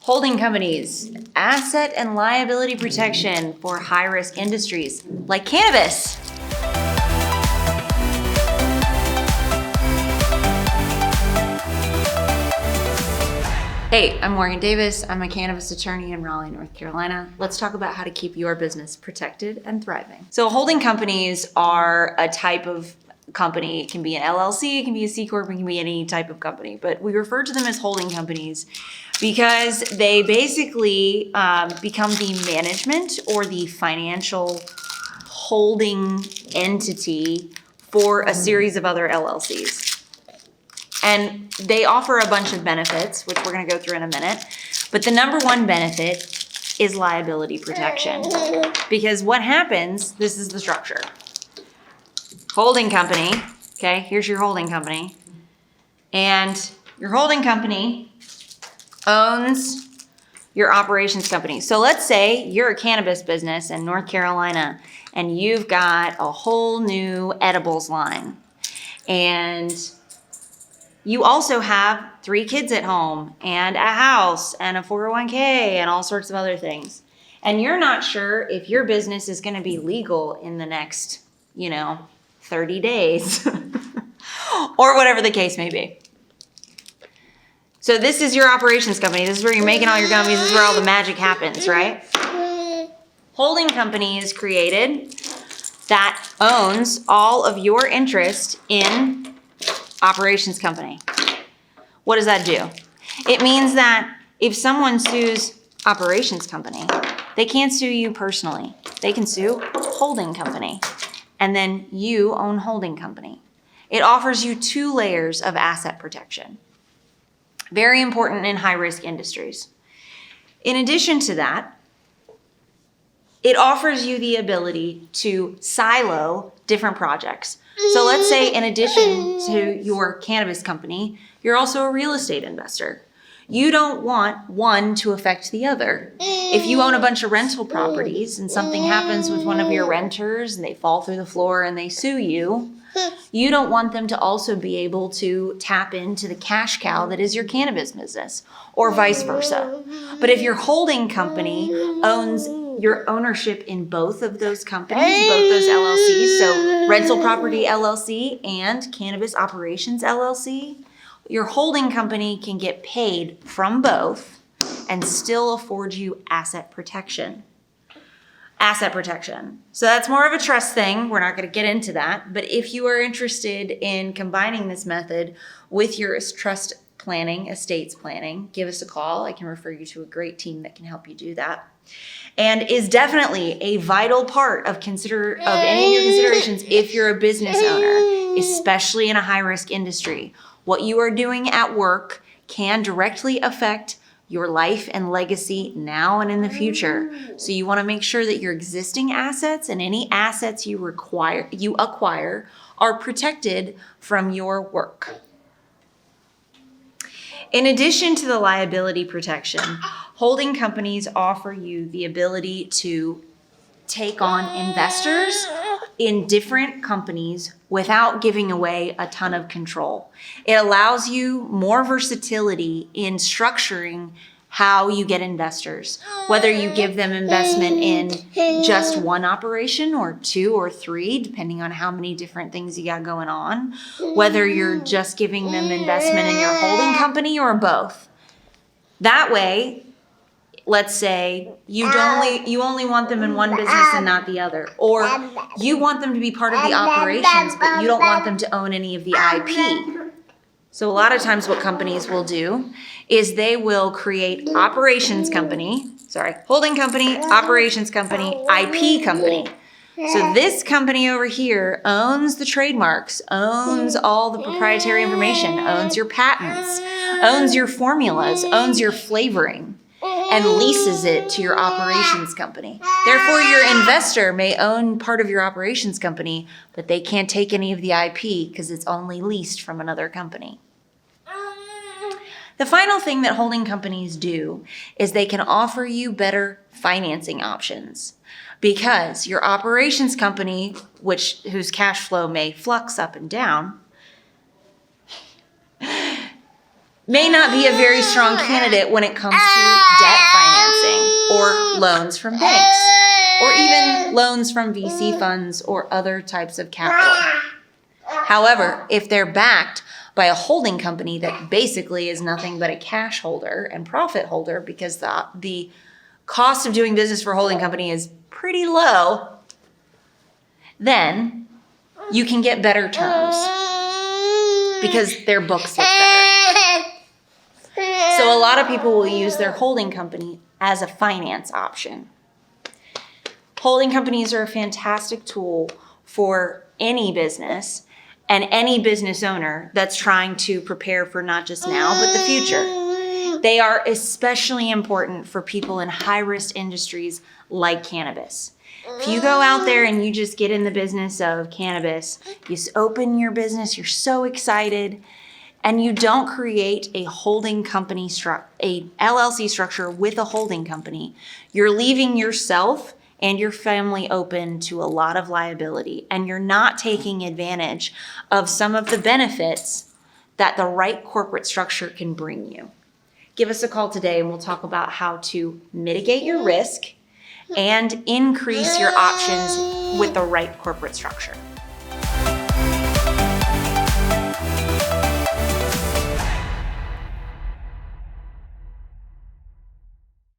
Holding companies, asset and liability protection for high-risk industries like cannabis. Hey, I'm Morgan Davis. I'm a cannabis attorney in Raleigh, North Carolina. Let's talk about how to keep your business protected and thriving. So holding companies are a type of company. It can be an LLC, it can be a C Corp, it can be any type of company, but we refer to them as holding companies because they basically become the management or the financial holding entity for a series of other LLCs. And they offer a bunch of benefits, which we're going to go through in a minute. But the number one benefit is liability protection. Because what happens, this is the structure. Holding company, okay, here's your holding company. And your holding company owns your operations company. So let's say you're a cannabis business in North Carolina and you've got a whole new edibles line. And you also have 3 kids at home and a house and a 401k and all sorts of other things. And you're not sure if your business is going to be legal in the next, 30 days or whatever the case may be. So this is your operations company. This is where you're making all your gummies. This is where all the magic happens, right? Holding company is created that owns all of your interest in operations company. What does that do? It means that if someone sues operations company, they can't sue you personally. They can sue holding company. And then you own holding company. It offers you 2 layers of asset protection. Very important in high-risk industries. In addition to that, it offers you the ability to silo different projects. So let's say in addition to your cannabis company, you're also a real estate investor. You don't want one to affect the other. If you own a bunch of rental properties and something happens with one of your renters and they fall through the floor and they sue you, you don't want them to also be able to tap into the cash cow that is your cannabis business, or vice versa. But if your holding company owns your ownership in both of those companies, both those LLCs, so rental property LLC and cannabis operations LLC, your holding company can get paid from both and still afford you asset protection. Asset protection. So that's more of a trust thing. We're not going to get into that. But if you are interested in combining this method with your trust planning, estates planning, give us a call. I can refer you to a great team that can help you do that. And is definitely a vital part of any of your considerations if you're a business owner, especially in a high-risk industry. What you are doing at work can directly affect your life and legacy now and in the future. So you want to make sure that your existing assets and any assets you acquire are protected from your work. In addition to the liability protection, holding companies offer you the ability to take on investors in different companies without giving away a ton of control. It allows you more versatility in structuring how you get investors, whether you give them investment in just one operation or 2 or 3, depending on how many different things you got going on, whether you're just giving them investment in your holding company or both. That way, let's say you only want them in one business and not the other, or you want them to be part of the operations, but you don't want them to own any of the IP. So a lot of times what companies will do is they will create holding company, operations company, IP company. So this company over here owns the trademarks, owns all the proprietary information, owns your patents, owns your formulas, owns your flavoring, and leases it to your operations company. Therefore, your investor may own part of your operations company, but they can't take any of the IP because it's only leased from another company. The final thing that holding companies do is they can offer you better financing options, because your operations company, whose cash flow may flux up and down, may not be a very strong candidate when it comes to debt financing or loans from banks or even loans from VC funds or other types of capital. However, if they're backed by a holding company that basically is nothing but a cash holder and profit holder because the cost of doing business for a holding company is pretty low, then you can get better terms because their books look better. So a lot of people will use their holding company as a finance option. Holding companies are a fantastic tool for any business and any business owner that's trying to prepare for not just now, but the future. They are especially important for people in high-risk industries like cannabis. If you go out there and you just get in the business of cannabis, you open your business, you're so excited, and you don't create a holding company a LLC structure with a holding company, you're leaving yourself and your family open to a lot of liability, and you're not taking advantage of some of the benefits that the right corporate structure can bring you. Give us a call today and we'll talk about how to mitigate your risk and increase your options with the right corporate structure.